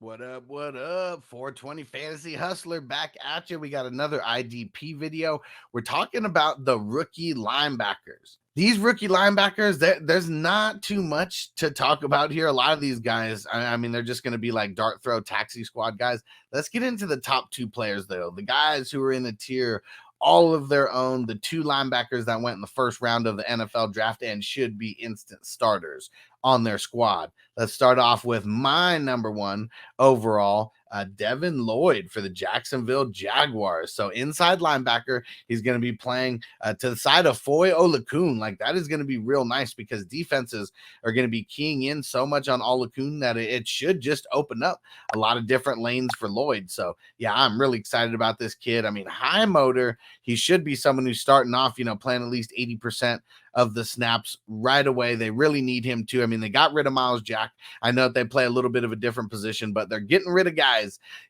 What up? What up? 420 Fantasy Hustler back at you. We got another IDP video. We're talking about the rookie linebackers. These rookie linebackers, there's not too much to talk about here. A lot of these guys, I mean, they're just going to be like dart throw taxi squad guys. Let's get into the top two players, though. The guys who are in the tier all of their own, the two linebackers that went in the first round of the NFL draft and should be instant starters on their squad. Let's start off with my number one overall, DEVIN LLOYD for the Jacksonville Jaguars. So inside linebacker, he's going to be playing to the side of Foye Oluokun. Like that is going to be real nice because defenses are going to be keying in so much on Oluokun that it should just open up a lot of different lanes for Lloyd. So yeah, I'm really excited about this kid. I mean, high motor. He should be someone who's starting off, playing at least 80% of the snaps right away. They really need him to. I mean, they got rid of Miles Jack. I know that they play a little bit of a different position, but they're getting rid of guys,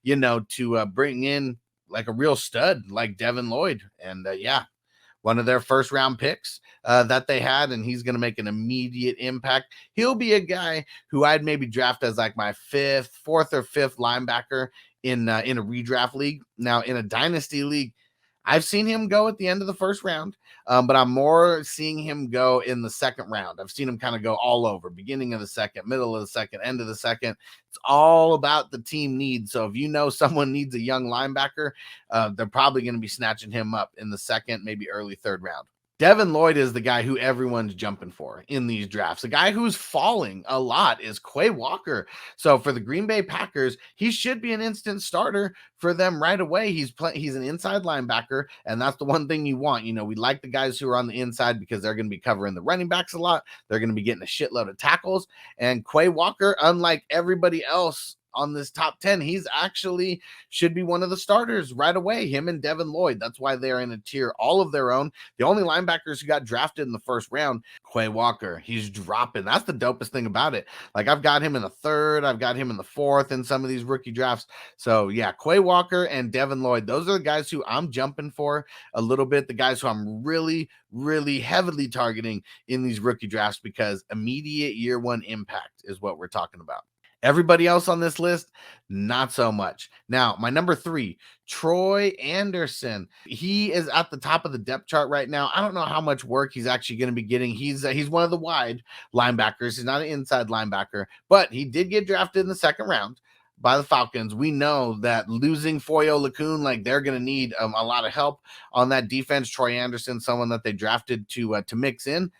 to bring in like a real stud like DEVIN LLOYD. And yeah, one of their first round picks that they had, and he's going to make an immediate impact. He'll be a guy who I'd maybe draft as like my fourth or fifth linebacker in a redraft league. Now, in a dynasty league, I've seen him go at the end of the first round, but I'm more seeing him go in the second round. I've seen him kind of go all over, beginning of the second, middle of the second, end of the second. It's all about the team needs. So if you know someone needs a young linebacker, they're probably going to be snatching him up in the second, maybe early third round. DEVIN LLOYD is the guy who everyone's jumping for in these drafts. The guy who's falling a lot is QUAY Walker. So for the Green Bay Packers, he should be an instant starter for them right away. He's an inside linebacker, and that's the one thing you want. We like the guys who are on the inside because they're going to be covering the running backs a lot. They're going to be getting a shitload of tackles. And QUAY Walker, unlike everybody else on this top 10, he's actually should be one of the starters right away, him and DEVIN LLOYD. That's why they're in a tier all of their own. The only linebackers who got drafted in the first round, QUAY Walker, he's dropping. That's the dopest thing about it. Like I've got him in the third, I've got him in the fourth in some of these rookie drafts. So yeah, QUAY Walker and DEVIN LLOYD, those are the guys who I'm jumping for a little bit, the guys who I'm really heavily targeting in these rookie drafts because immediate year one impact is what we're talking about. Everybody else on this list, not so much. Now, my number 3, Troy Anderson. He is at the top of the depth chart right now. I don't know how much work he's actually going to be getting. He's one of the wide linebackers. He's not an inside linebacker, but he did get drafted in the second round by the Falcons. We know that losing Foye Oluokun, like they're going to need a lot of help on that defense. Troy Anderson, someone that they drafted to mix in.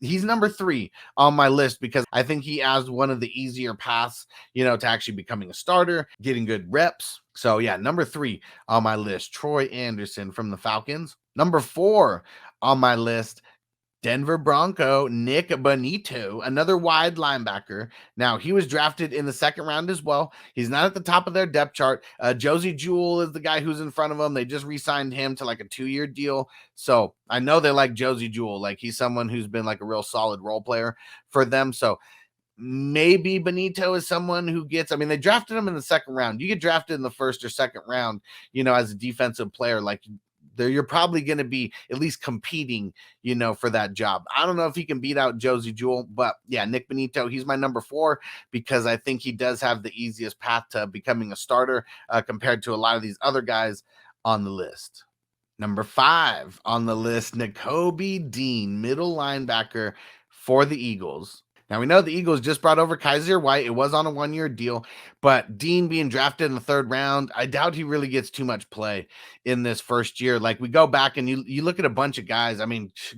He's number 3 on my list because I think he has one of the easier paths, to actually becoming a starter, getting good reps. So yeah, number 3 on my list, Troy Anderson from the Falcons. Number 4 on my list, Denver Bronco, Nik Bonitto, another wide linebacker. Now, he was drafted in the second round as well. He's not at the top of their depth chart. Josey Jewell is the guy who's in front of him. They just re-signed him to like a 2-year deal. So I know they like Josey Jewell. Like he's someone who's been like a real solid role player for them. So maybe Bonitto is someone who gets, they drafted him in the second round. You get drafted in the first or second round, as a defensive player, like you're probably going to be at least competing, for that job. I don't know if he can beat out Josey Jewell, but yeah, Nik Bonitto, he's my number 4 because I think he does have the easiest path to becoming a starter compared to a lot of these other guys on the list. Number 5 on the list, NAKOBE Dean, middle linebacker for the Eagles. Now, we know the Eagles just brought over Kyzir White. It was on a 1-year deal, but Dean being drafted in the third round, I doubt he really gets too much play in this first year. Like we go back and you look at a bunch of guys.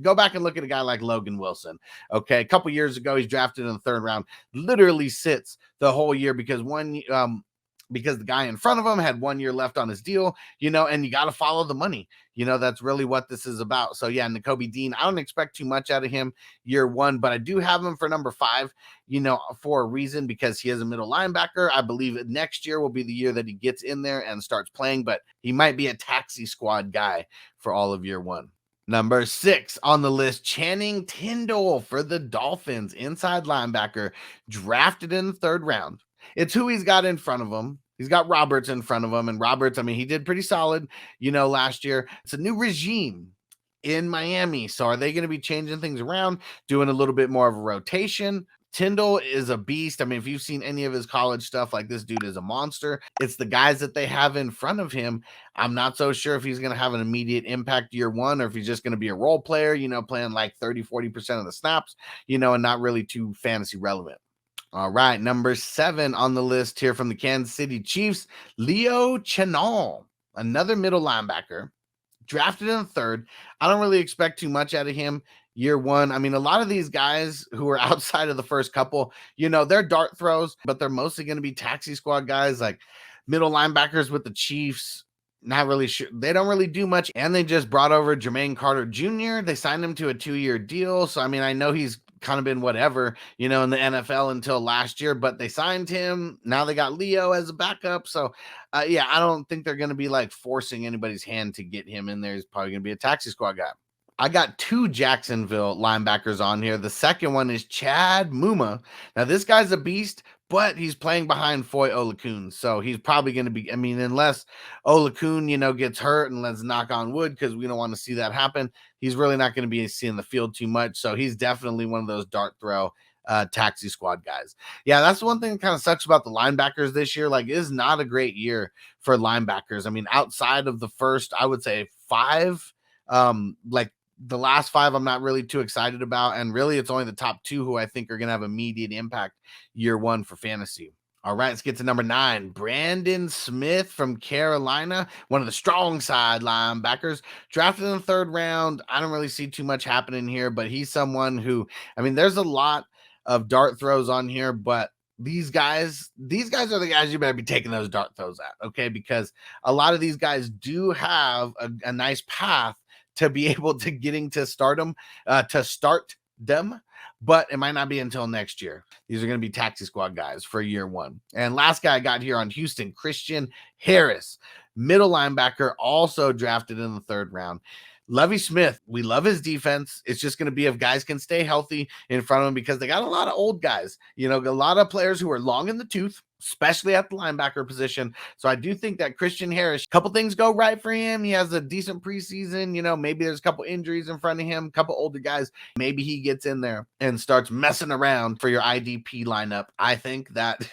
Go back and look at a guy like Logan Wilson. Okay, a couple years ago, he's drafted in the third round, literally sits the whole year because the guy in front of him had 1 year left on his deal, and you got to follow the money. That's really what this is about. So yeah, NAKOBE Dean, I don't expect too much out of him year 1, but I do have him for number 5, for a reason, because he is a middle linebacker. I believe next year will be the year that he gets in there and starts playing, but he might be a taxi squad guy for all of year 1. Number 6 on the list, Channing Tindall for the Dolphins, inside linebacker, drafted in the third round. It's who he's got in front of him. He's got Roberts in front of him, and Roberts, he did pretty solid, last year. It's a new regime in Miami. So are they going to be changing things around, doing a little bit more of a rotation? Tyndall is a beast. I mean, if you've seen any of his college stuff, like, this dude is a monster. It's the guys that they have in front of him. I'm not so sure if he's going to have an immediate impact year one, or if he's just going to be a role player, you know, playing like 30-40% of the snaps, you know, and not really too fantasy relevant. All right, number 7 on the list here from the Kansas City Chiefs, CHENAL, another middle linebacker, drafted in the 3rd. I don't really expect too much out of him year one. I mean, a lot of these guys who are outside of the first couple, you know, they're dart throws, but they're mostly going to be taxi squad guys, like middle linebackers with the Chiefs. Not really sure. They don't really do much. And they just brought over Jermaine Carter Jr. They signed him to a 2-year deal. So, I mean, I know he's kind of been whatever, you know, in the NFL until last year, but they signed him. Now they got Leo as a backup. So, yeah, I don't think they're going to be like forcing anybody's hand to get him in there. He's probably going to be a taxi squad guy. I got 2 Jacksonville linebackers on here. The second one is Chad MUMA. Now, this guy's a beast, but he's playing behind Foye Oluokun. So he's probably going to be, I mean, unless Oluokun, you know, gets hurt, and let's knock on wood because we don't want to see that happen, he's really not going to be seeing the field too much. So he's definitely one of those dart throw taxi squad guys. Yeah, that's the one thing that kind of sucks about the linebackers this year. Like, it is not a great year for linebackers. I mean, outside of the first, I would say 5, like, the last 5 I'm not really too excited about, and really it's only the top 2 who I think are going to have immediate impact year one for fantasy. All right, let's get to number 9. Brandon Smith from Carolina, one of the strong side linebackers, drafted in the 3rd round. I don't really see too much happening here, but he's someone who, I mean, there's a lot of dart throws on here, but these guys are the guys you better be taking those dart throws at, okay? Because a lot of these guys do have a nice path to be able to getting to stardom, to start them, but it might not be until next year. These are going to be taxi squad guys for year one. And last guy I got here on Houston, Christian Harris, middle linebacker, also drafted in the 3rd round. Lovie Smith, we love his defense. It's just going to be if guys can stay healthy in front of him, because they got a lot of old guys, you know, a lot of players who are long in the tooth, especially at the linebacker position. So I do think that Christian Harris, a couple things go right for him. He has a decent preseason, you know, maybe there's a couple injuries in front of him, a couple older guys. Maybe he gets in there and starts messing around for your IDP lineup. I think that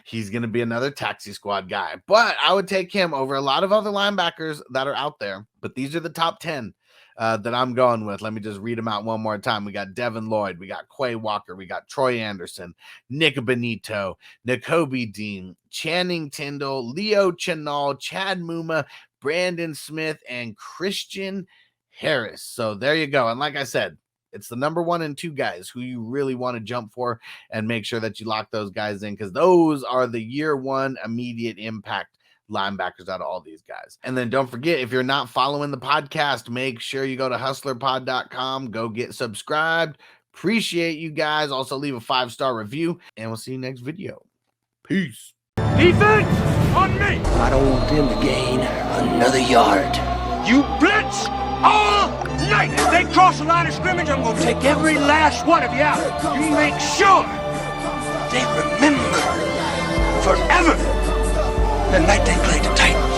he's going to be another taxi squad guy, but I would take him over a lot of other linebackers that are out there. But these are the top 10 that I'm going with. Let me just read them out one more time. We got DEVIN LLOYD, we got QUAY Walker, we got Troy Anderson, Nick BONITTO, NAKOBE Dean, Channing Tindall, Leo Chenal, Chad MUMA, Brandon Smith, and Christian Harris. So there you go. And like I said, it's the number 1 and 2 guys who you really want to jump for, and make sure that you lock those guys in, because those are the year one immediate impact linebackers out of all these guys. And then don't forget, if you're not following the podcast, make sure you go to hustlerpod.com, go get subscribed. Appreciate you guys. Also leave a 5-star review, and we'll see you next video. Peace. Defense on me. I don't want them to gain another yard. You blitz all night. If they cross the line of scrimmage, I'm gonna take every last one of you out. You make sure They remember forever the night they played the Titans.